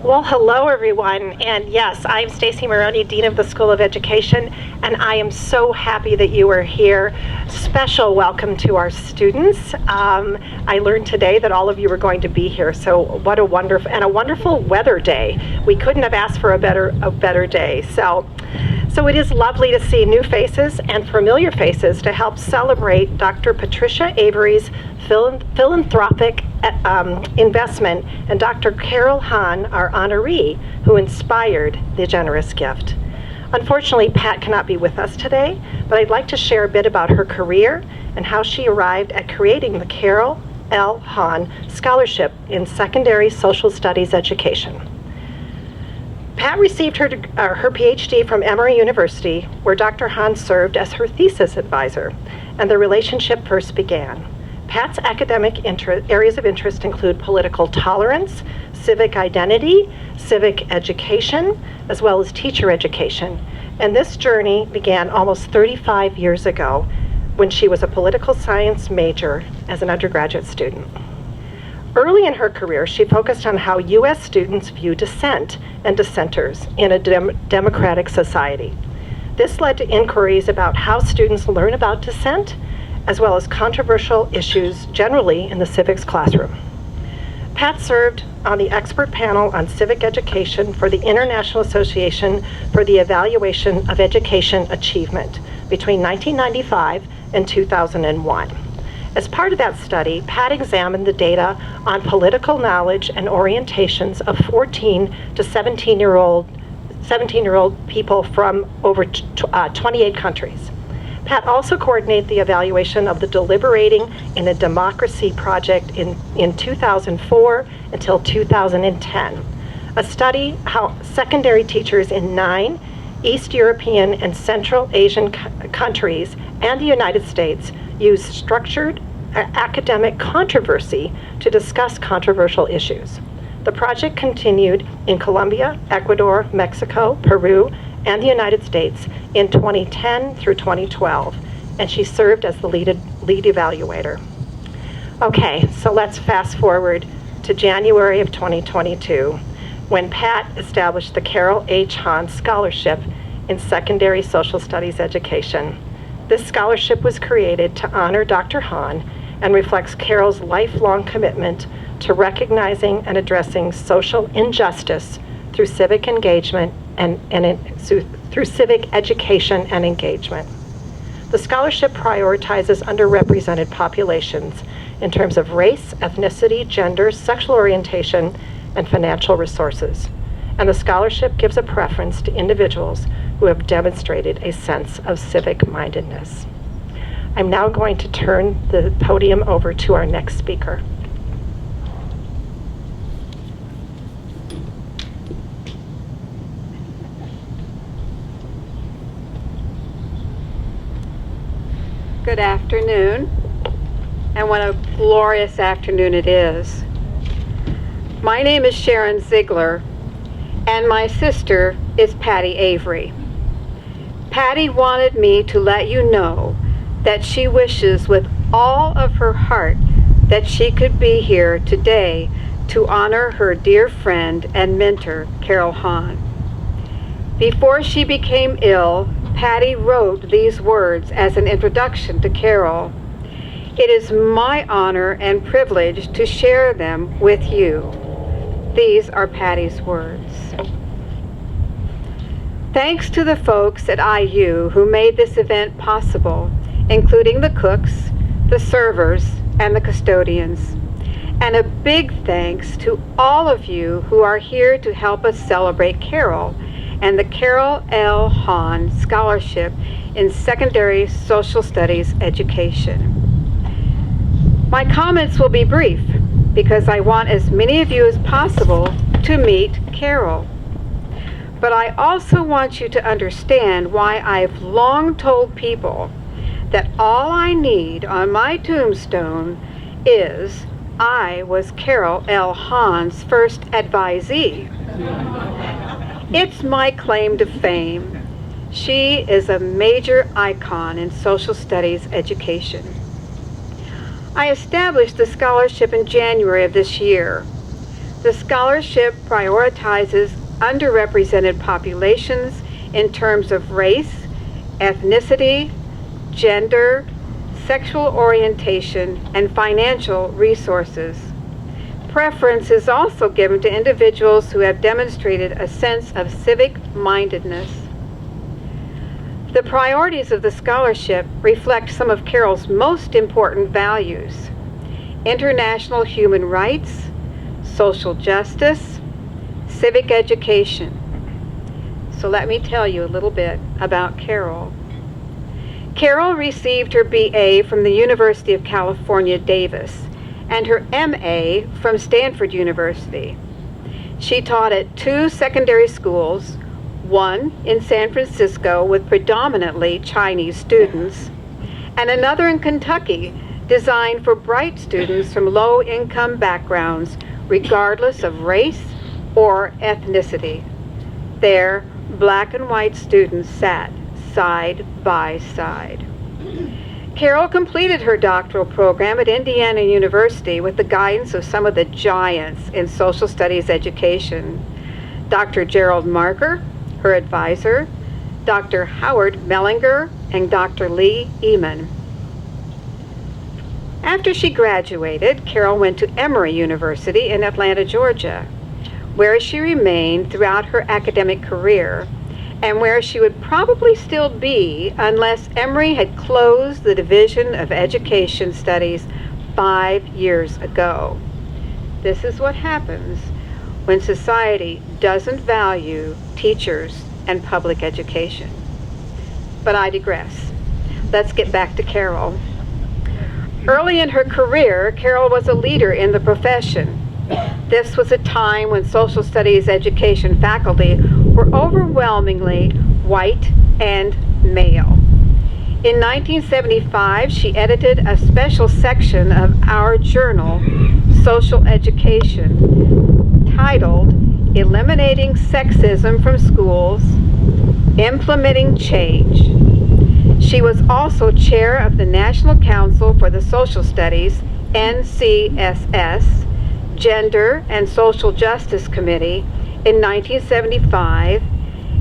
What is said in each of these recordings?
Well, hello everyone, and yes, I'm Stacy Maroney, Dean of the School of Education, and I am so happy that you are here. Special welcome to our students. I learned today that all of you are going to be here, so what a wonderful weather day. We couldn't have asked for a better day. So it is lovely to see new faces and familiar faces to help celebrate Dr. Patricia Avery's philanthropic investment and Dr. Carol Hahn, our honoree, who inspired the generous gift. Unfortunately, Pat cannot be with us today, but I'd like to share a bit about her career and how she arrived at creating the Carol L. Hahn Scholarship in Secondary Social Studies Education. Pat received her PhD from Emory University, where Dr. Hahn served as her thesis advisor, and the relationship first began. Pat's academic areas of interest include political tolerance, civic identity, civic education, as well as teacher education. And this journey began almost 35 years ago when she was a political science major as an undergraduate student. Early in her career, she focused on how U.S. students view dissent and dissenters in a democratic society. This led to inquiries about how students learn about dissent, as well as controversial issues generally in the civics classroom. Pat served on the expert panel on civic education for the International Association for the Evaluation of Education Achievement between 1995 and 2001. As part of that study, Pat examined the data on political knowledge and orientations of 14 to 17-year-old people from over 28 countries. Pat also coordinated the evaluation of the Deliberating in a Democracy project in 2004 until 2010, a study how secondary teachers in 9 East European and Central Asian countries and the United States use structured academic controversy to discuss controversial issues. The project continued in Colombia, Ecuador, Mexico, Peru, and the United States in 2010 through 2012, and she served as the lead evaluator. Okay, so let's fast forward to January of 2022, when Pat established the Carol H. Hahn Scholarship in Secondary Social Studies Education. This scholarship was created to honor Dr. Hahn and reflects Carol's lifelong commitment to recognizing and addressing social injustice through civic engagement and through civic education and engagement. The scholarship prioritizes underrepresented populations in terms of race, ethnicity, gender, sexual orientation, and financial resources. And the scholarship gives a preference to individuals who have demonstrated a sense of civic mindedness. I'm now going to turn the podium over to our next speaker. Good afternoon, and what a glorious afternoon it is. My name is Sharon Ziegler, and my sister is Patty Avery. Patty wanted me to let you know that she wishes with all of her heart that she could be here today to honor her dear friend and mentor, Carol Hahn. Before she became ill, Patty wrote these words as an introduction to Carol. It is my honor and privilege to share them with you. These are Patty's words. Thanks to the folks at IU who made this event possible, including the cooks, the servers, and the custodians. And a big thanks to all of you who are here to help us celebrate Carol and the Carol L. Hahn Scholarship in Secondary Social Studies Education. My comments will be brief because I want as many of you as possible to meet Carol. But I also want you to understand why I've long told people that all I need on my tombstone is I was Carol L. Hahn's first advisee. It's my claim to fame. She is a major icon in social studies education. I established the scholarship in January of this year. The scholarship prioritizes underrepresented populations in terms of race, ethnicity, gender, sexual orientation, and financial resources. Preference is also given to individuals who have demonstrated a sense of civic-mindedness. The priorities of the scholarship reflect some of Carol's most important values: international human rights, social justice, civic education. So let me tell you a little bit about Carol. Carol received her BA from the University of California, Davis, and her MA from Stanford University. She taught at 2 secondary schools, one in San Francisco with predominantly Chinese students, and another in Kentucky designed for bright students from low-income backgrounds, regardless of race or ethnicity. There, black and white students sat side by side. Carol completed her doctoral program at Indiana University with the guidance of some of the giants in social studies education: Dr. Gerald Marker, her advisor, Dr. Howard Mellinger, and Dr. Lee Eman. After she graduated, Carol went to Emory University in Atlanta, Georgia, where she remained throughout her academic career, and where she would probably still be unless Emory had closed the Division of Education Studies 5 years ago. This is what happens when society doesn't value teachers and public education. But I digress. Let's get back to Carol. Early in her career, Carol was a leader in the profession. This was a time when social studies education faculty were overwhelmingly white and male. In 1975, she edited a special section of our journal, Social Education, titled "Eliminating Sexism from Schools, Implementing Change." She was also chair of the National Council for the Social Studies, NCSS, Gender and Social Justice Committee in 1975,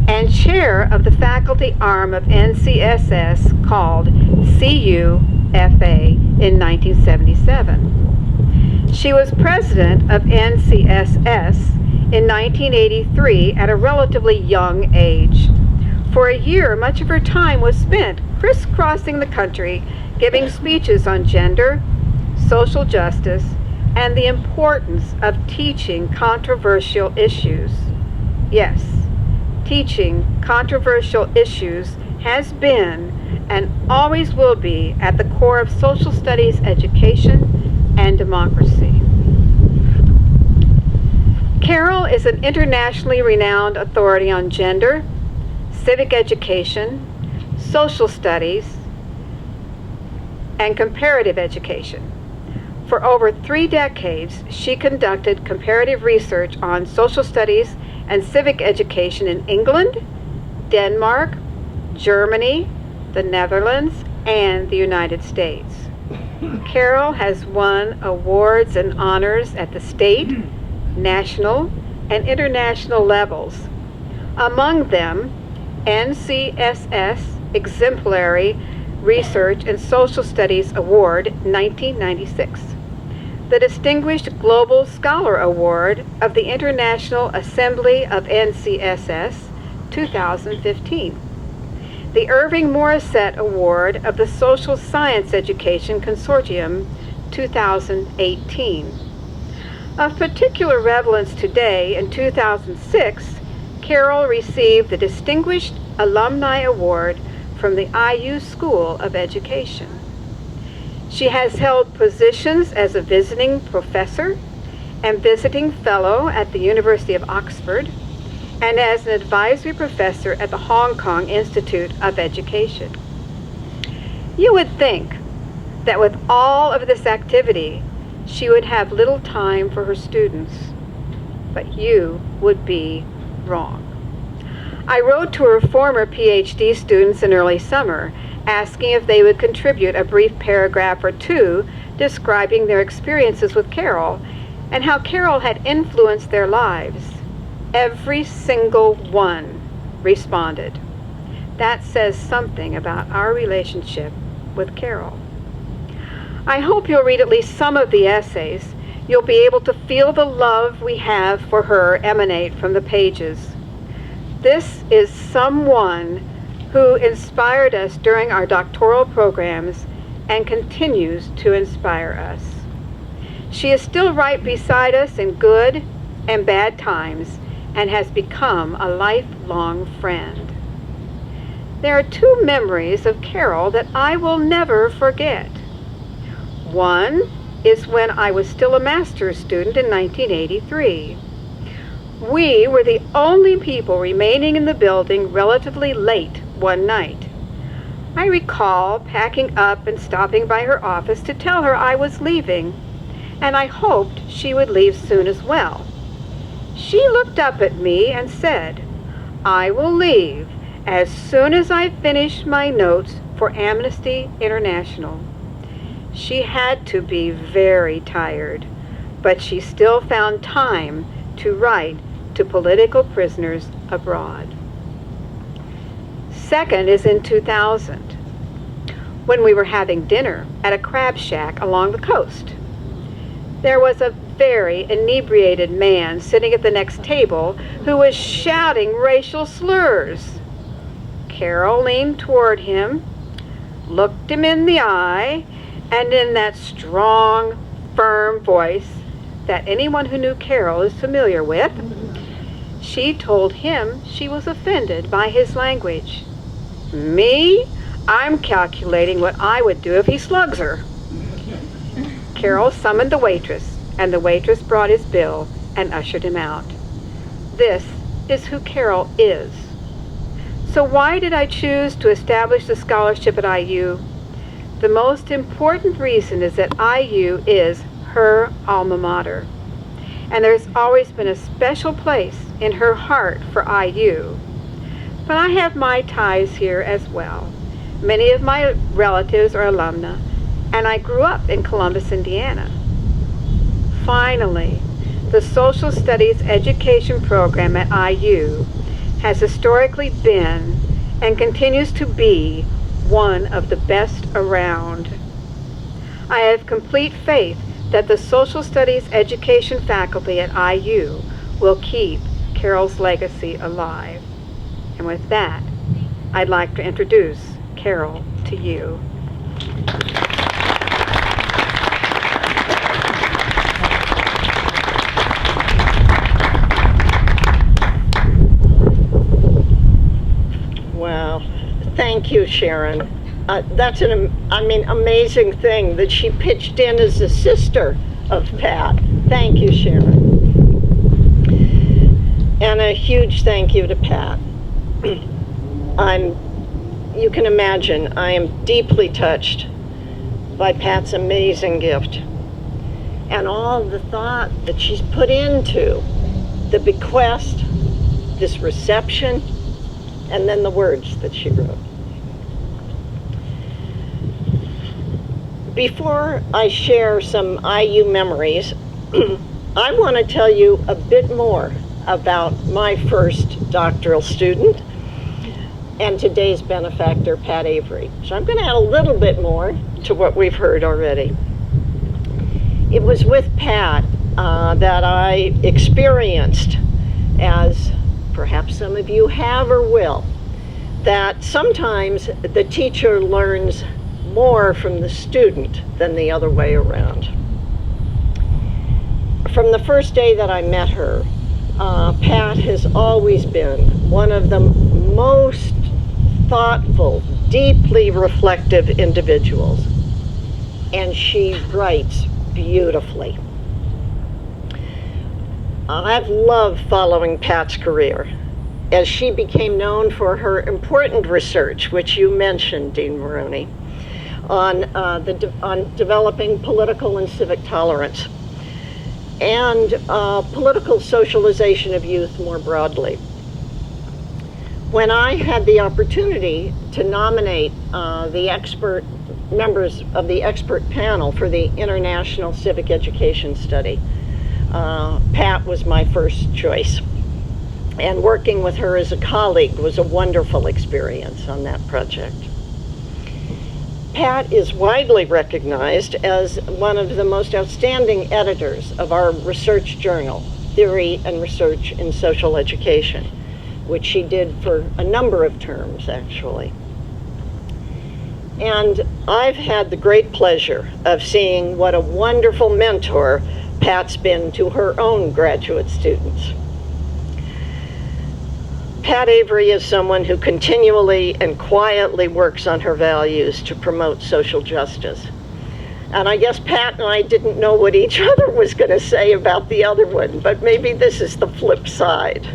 and chair of the faculty arm of NCSS called CUFA in 1977. She was president of NCSS in 1983 at a relatively young age. For a year, much of her time was spent crisscrossing the country, giving speeches on gender, social justice, and the importance of teaching controversial issues. Yes, teaching controversial issues has been and always will be at the core of social studies education and democracy. Carol is an internationally renowned authority on gender, civic education, social studies, and comparative education. For over 3 decades, she conducted comparative research on social studies and civic education in England, Denmark, Germany, the Netherlands, and the United States. Carol has won awards and honors at the state, national, and international levels. Among them, NCSS Exemplary Research and Social Studies Award 1996, the Distinguished Global Scholar Award of the International Assembly of NCSS 2015, the Irving Morissette Award of the Social Science Education Consortium 2018. Of particular relevance today, in 2006, Carol received the Distinguished Alumni Award from the IU School of Education. She has held positions as a visiting professor and visiting fellow at the University of Oxford, and as an advisory professor at the Hong Kong Institute of Education. You would think that with all of this activity, she would have little time for her students, but you would be wrong. I wrote to her former PhD students in early summer, asking if they would contribute a brief paragraph or two describing their experiences with Carol, and how Carol had influenced their lives, every single one responded. That says something about our relationship with Carol. I hope you'll read at least some of the essays. You'll be able to feel the love we have for her emanate from the pages. This is someone who inspired us during our doctoral programs and continues to inspire us. She is still right beside us in good and bad times and has become a lifelong friend. There are two memories of Carol that I will never forget. One is when I was still a master's student in 1983. We were the only people remaining in the building relatively late one night. I recall packing up and stopping by her office to tell her I was leaving, and I hoped she would leave soon as well. She looked up at me and said, "I will leave as soon as I finish my notes for Amnesty International." She had to be very tired, but she still found time to write to political prisoners abroad. Second is in 2000, when we were having dinner at a crab shack along the coast. There was a very inebriated man sitting at the next table who was shouting racial slurs. Carol leaned toward him, looked him in the eye, and in that strong, firm voice that anyone who knew Carol is familiar with, she told him she was offended by his language. "Me? I'm calculating what I would do if he slugs her." Carol summoned the waitress, and the waitress brought his bill and ushered him out. This is who Carol is. So why did I choose to establish the scholarship at IU? The most important reason is that IU is her alma mater, and there's always been a special place in her heart for IU. But I have my ties here as well. Many of my relatives are alumna, and I grew up in Columbus, Indiana. Finally, the Social Studies education program at IU has historically been and continues to be one of the best around. I have complete faith that the Social Studies education faculty at IU will keep Carol's legacy alive. And with that, I'd like to introduce Carol to you. Wow. Thank you, Sharon. That's an amazing thing that she pitched in as a sister of Pat. Thank you, Sharon. And a huge thank you to Pat. You can imagine, I am deeply touched by Pat's amazing gift and all the thought that she's put into the bequest, this reception, and then the words that she wrote. Before I share some IU memories, I want to tell you a bit more about my first doctoral student and today's benefactor, Pat Avery. So I'm going to add a little bit more to what we've heard already. It was with Pat that I experienced, as perhaps some of you have or will, that sometimes the teacher learns more from the student than the other way around. From the first day that I met her, Pat has always been one of the most thoughtful, deeply reflective individuals, and she writes beautifully. I've loved following Pat's career as she became known for her important research, which you mentioned, Dean Maroney, on developing political and civic tolerance and political socialization of youth more broadly. When I had the opportunity to nominate the members of the expert panel for the International Civic Education Study, Pat was my first choice. And working with her as a colleague was a wonderful experience on that project. Pat is widely recognized as one of the most outstanding editors of our research journal, Theory and Research in Social Education, which she did for a number of terms, actually. And I've had the great pleasure of seeing what a wonderful mentor Pat's been to her own graduate students. Pat Avery is someone who continually and quietly works on her values to promote social justice. And I guess Pat and I didn't know what each other was going to say about the other one, but maybe this is the flip side.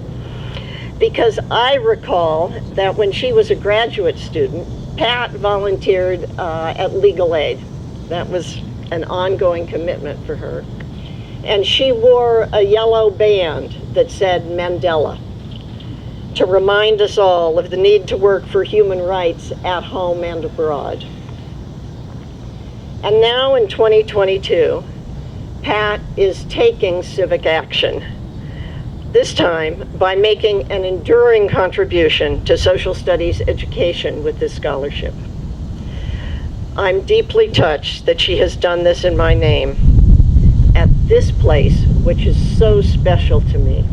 Because I recall that when she was a graduate student, Pat volunteered at Legal Aid. That was an ongoing commitment for her. And she wore a yellow band that said Mandela, to remind us all of the need to work for human rights at home and abroad. And now in 2022, Pat is taking civic action, this time by making an enduring contribution to social studies education with this scholarship. I'm deeply touched that she has done this in my name at this place, which is so special to me.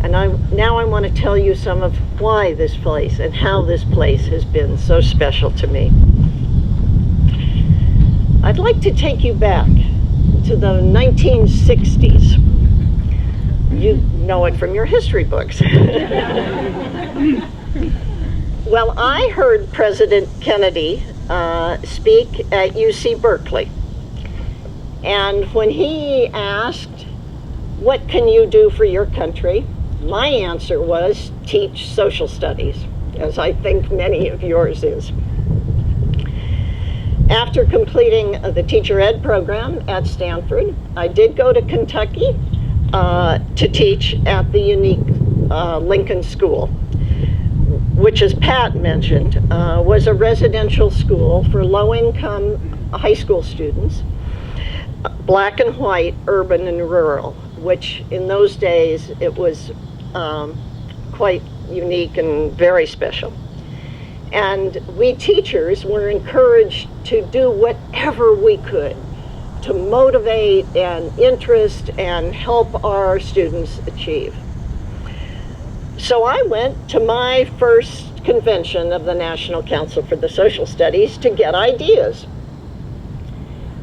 And now I want to tell you some of why this place and how this place has been so special to me. I'd like to take you back to the 1960s. You know it from your history books. Well, I heard President Kennedy speak at UC Berkeley. And when he asked, "What can you do for your country?" my answer was, teach social studies, as I think many of yours is. After completing the teacher ed program at Stanford, I did go to Kentucky to teach at the unique Lincoln School, which, as Pat mentioned, was a residential school for low-income high school students, black and white, urban and rural, which in those days it was quite unique and very special. And we teachers were encouraged to do whatever we could to motivate and interest and help our students achieve. So I went to my first convention of the National Council for the Social Studies to get ideas.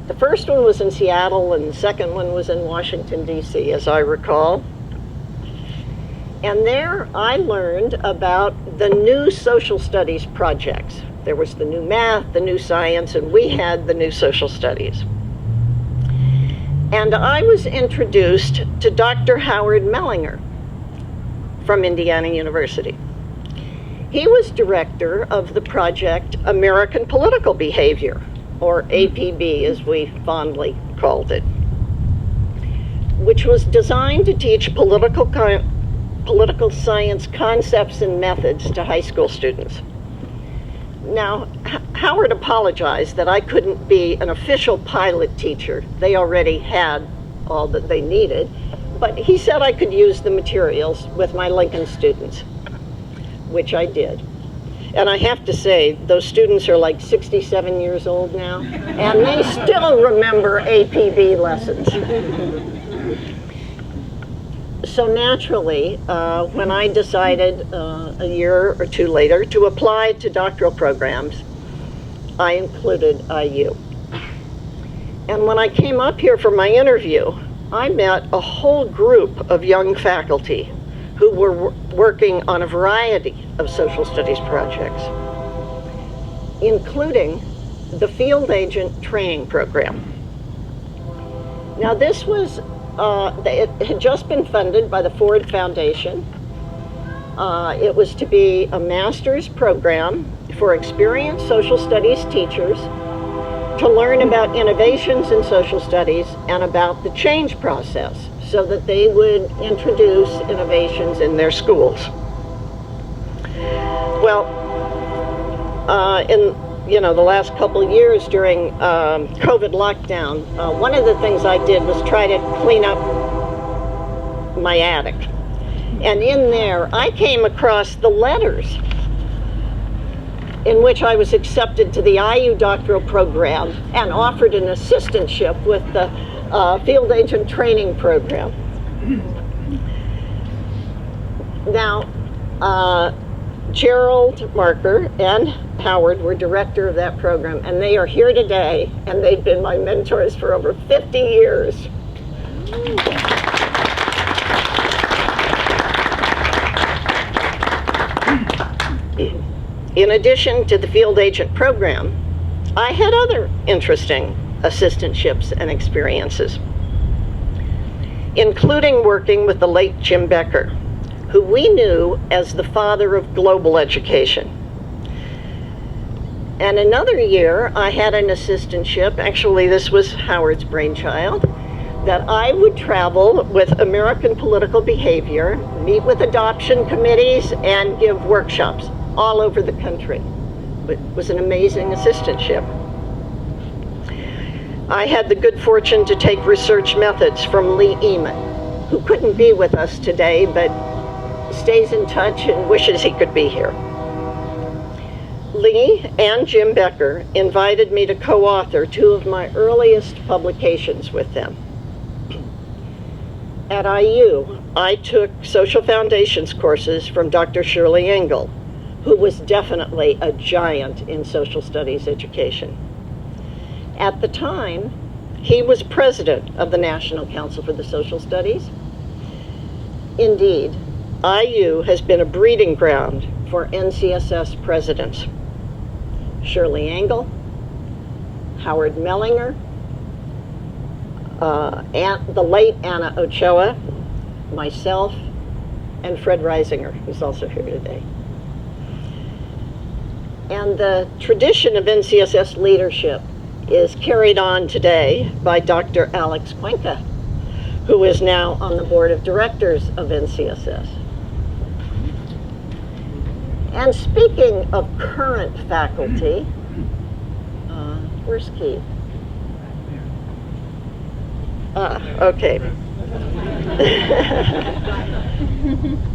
The first one was in Seattle and the second one was in Washington, D.C., as I recall. And there I learned about the new social studies projects. There was the new math, the new science, and we had the new social studies. And I was introduced to Dr. Howard Mellinger from Indiana University. He was director of the project American Political Behavior, or APB as we fondly called it, which was designed to teach political science concepts and methods to high school students. Now, Howard apologized that I couldn't be an official pilot teacher. They already had all that they needed, but he said I could use the materials with my Lincoln students, which I did. And I have to say, those students are like 67 years old now, and they still remember APB lessons. So naturally, when I decided a year or two later to apply to doctoral programs, I included IU. And when I came up here for my interview, I met a whole group of young faculty who were working on a variety of social studies projects, including the field agent training program. Now this was, it had just been funded by the Ford Foundation. It was to be a master's program for experienced social studies teachers to learn about innovations in social studies and about the change process so that they would introduce innovations in their schools. Well, in the last couple of years during COVID lockdown, one of the things I did was try to clean up my attic. And in there, I came across the letters in which I was accepted to the IU doctoral program and offered an assistantship with the field agent training program. Now, Gerald Marker and Howard were director of that program, and they are here today, and they've been my mentors for over 50 years. In addition to the field agent program, I had other interesting assistantships and experiences, including working with the late Jim Becker, who we knew as the father of global education. And another year, I had an assistantship, actually this was Howard's brainchild, that I would travel with American political behavior, meet with adoption committees, and give workshops all over the country. It was an amazing assistantship. I had the good fortune to take research methods from Lee Eman, who couldn't be with us today, but stays in touch and wishes he could be here. Lee and Jim Becker invited me to co-author two of my earliest publications with them. At IU, I took social foundations courses from Dr. Shirley Engel, who was definitely a giant in social studies education. At the time, he was president of the National Council for the Social Studies. Indeed, IU has been a breeding ground for NCSS presidents. Shirley Engel, Howard Mellinger, the late Anna Ochoa, myself, and Fred Reisinger, who's also here today. And the tradition of NCSS leadership is carried on today by Dr. Alex Cuenca, who is now on the board of directors of NCSS. And speaking of current faculty, where's Keith? Okay.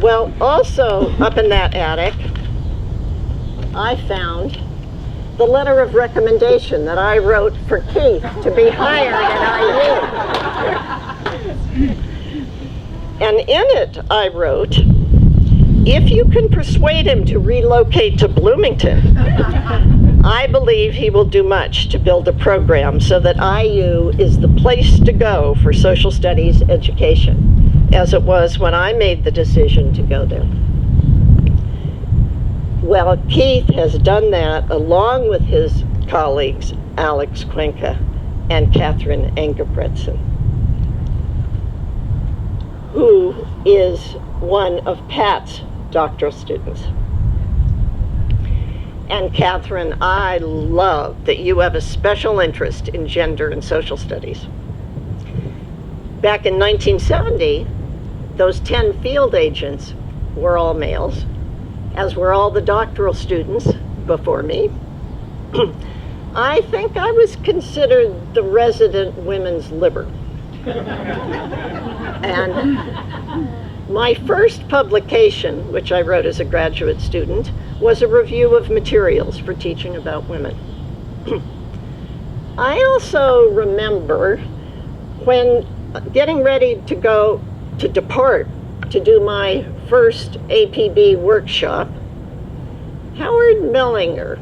Well, also up in that attic, I found the letter of recommendation that I wrote for Keith to be hired at IU. And in it, I wrote, if you can persuade him to relocate to Bloomington, I believe he will do much to build a program so that IU is the place to go for social studies education, as it was when I made the decision to go there. Well, Keith has done that along with his colleagues, Alex Cuenca and Catherine Engebretson, who is one of Pat's doctoral students. And Catherine, I love that you have a special interest in gender and social studies. Back in 1970, those 10 field agents were all males, as were all the doctoral students before me. I think I was considered the resident women's liber. And my first publication, which I wrote as a graduate student, was a review of materials for teaching about women. I also remember when getting ready to depart to do my first APB workshop, Howard Mellinger,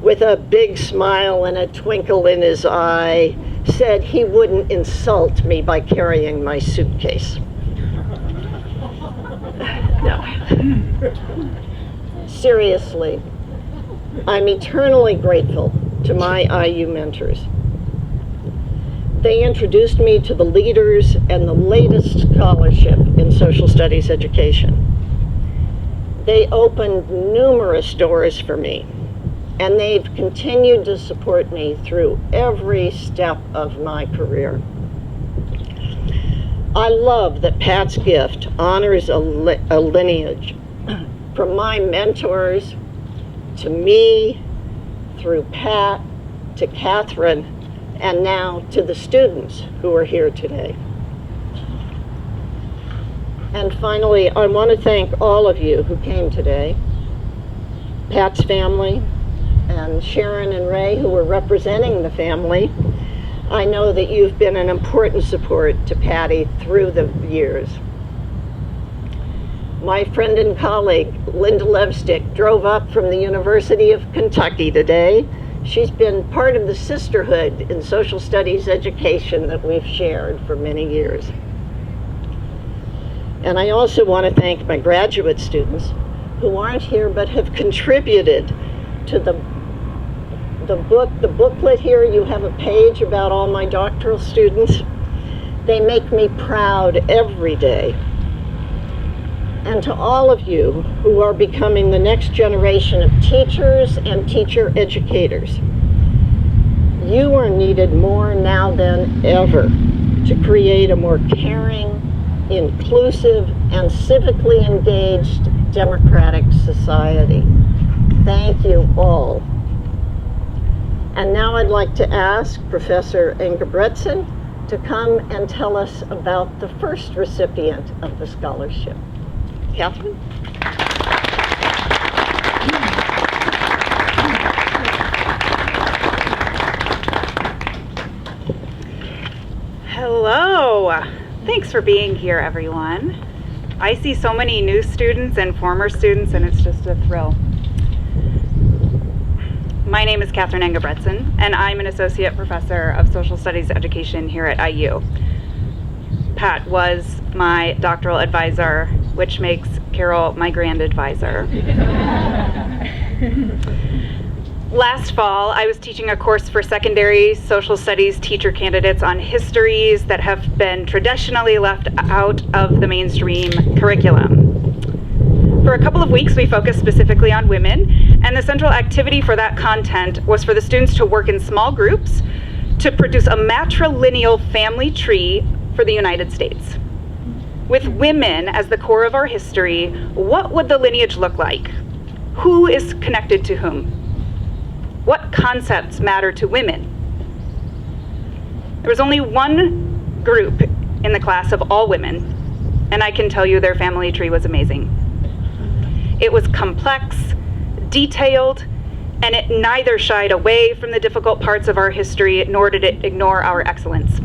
with a big smile and a twinkle in his eye, said he wouldn't insult me by carrying my suitcase. No. Seriously, I'm eternally grateful to my IU mentors. They introduced me to the leaders and the latest scholarship in social studies education. They opened numerous doors for me, and they've continued to support me through every step of my career. I love that Pat's gift honors a lineage from my mentors to me through Pat to Catherine, and now to the students who are here today. And finally, I want to thank all of you who came today, Pat's family, and Sharon and Ray, who were representing the family. I know that you've been an important support to Patty through the years. My friend and colleague, Linda Levstick, drove up from the University of Kentucky today. She's been part of the sisterhood in social studies education that we've shared for many years. And I also want to thank my graduate students who aren't here but have contributed to the booklet here. You have a page about all my doctoral students. They make me proud every day. And to all of you who are becoming the next generation of teachers and teacher educators, you are needed more now than ever to create a more caring, inclusive, and civically engaged democratic society. Thank you all. And now I'd like to ask Professor Engebretson to come and tell us about the first recipient of the scholarship. Catherine? Hello. Thanks for being here, everyone. I see so many new students and former students, and it's just a thrill. My name is Catherine Engebretson, and I'm an associate professor of social studies education here at IU. Pat was my doctoral advisor, which makes Carol my grand advisor. Last fall, I was teaching a course for secondary social studies teacher candidates on histories that have been traditionally left out of the mainstream curriculum. For a couple of weeks, we focused specifically on women, and the central activity for that content was for the students to work in small groups to produce a matrilineal family tree for the United States. With women as the core of our history, what would the lineage look like? Who is connected to whom? What concepts matter to women? There was only one group in the class of all women, and I can tell you their family tree was amazing. It was complex, detailed, and it neither shied away from the difficult parts of our history, nor did it ignore our excellence.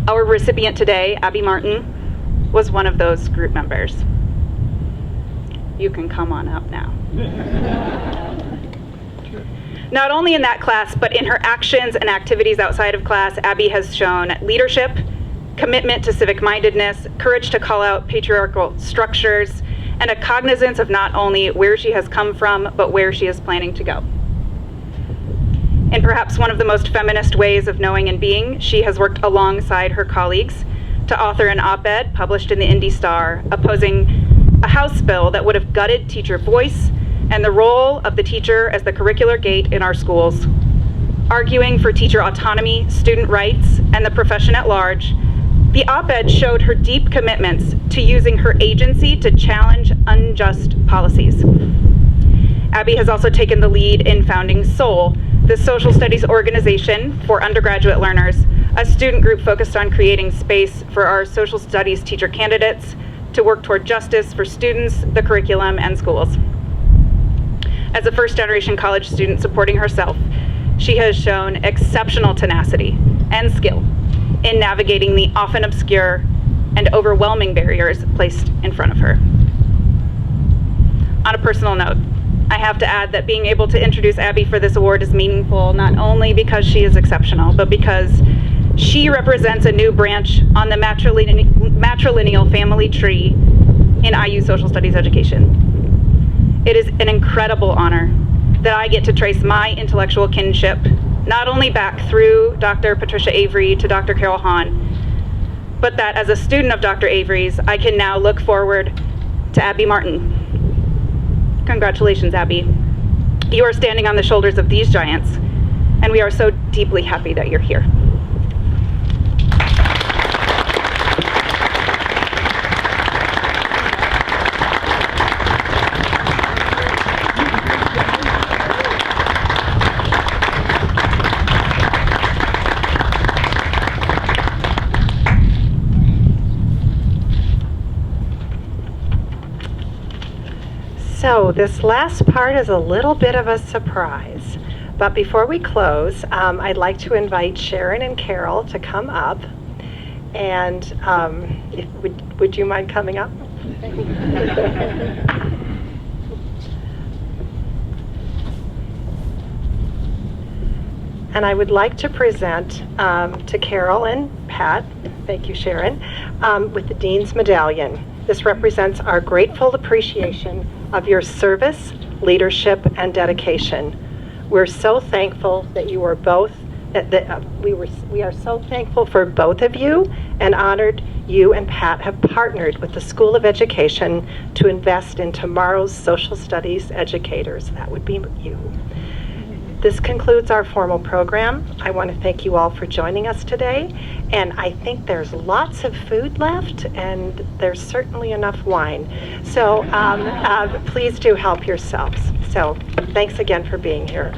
Our recipient today, Abby Martin, was one of those group members. You can come on up now. Not only in that class, but in her actions and activities outside of class, Abby has shown leadership, commitment to civic-mindedness, courage to call out patriarchal structures, and a cognizance of not only where she has come from, but where she is planning to go. In perhaps one of the most feminist ways of knowing and being, she has worked alongside her colleagues to author an op-ed published in the Indy Star opposing a House bill that would have gutted teacher voice and the role of the teacher as the curricular gate in our schools. Arguing for teacher autonomy, student rights, and the profession at large, the op-ed showed her deep commitments to using her agency to challenge unjust policies. Abby has also taken the lead in founding SOUL, the social studies organization for undergraduate learners, a student group focused on creating space for our social studies teacher candidates to work toward justice for students, the curriculum, and schools. As a first-generation college student supporting herself, she has shown exceptional tenacity and skill in navigating the often obscure and overwhelming barriers placed in front of her. On a personal note, I have to add that being able to introduce Abby for this award is meaningful not only because she is exceptional, but because she represents a new branch on the matrilineal family tree in IU social studies education. It is an incredible honor that I get to trace my intellectual kinship not only back through Dr. Patricia Avery to Dr. Carol Hahn, but that as a student of Dr. Avery's, I can now look forward to Abby Martin. Congratulations, Abby. You are standing on the shoulders of these giants, and we are so deeply happy that you're here. So this last part is a little bit of a surprise. But before we close, I'd like to invite Sharon and Carol to come up. And would you mind coming up? And I would like to present to Carol and Pat, thank you, Sharon, with the Dean's Medallion. This represents our grateful appreciation of your service, leadership, and dedication. We're so thankful that you are both, we are so thankful for both of you and honored you and Pat have partnered with the School of Education to invest in tomorrow's social studies educators. That would be you. This concludes our formal program. I want to thank you all for joining us today. And I think there's lots of food left, and there's certainly enough wine. So please do help yourselves. So thanks again for being here.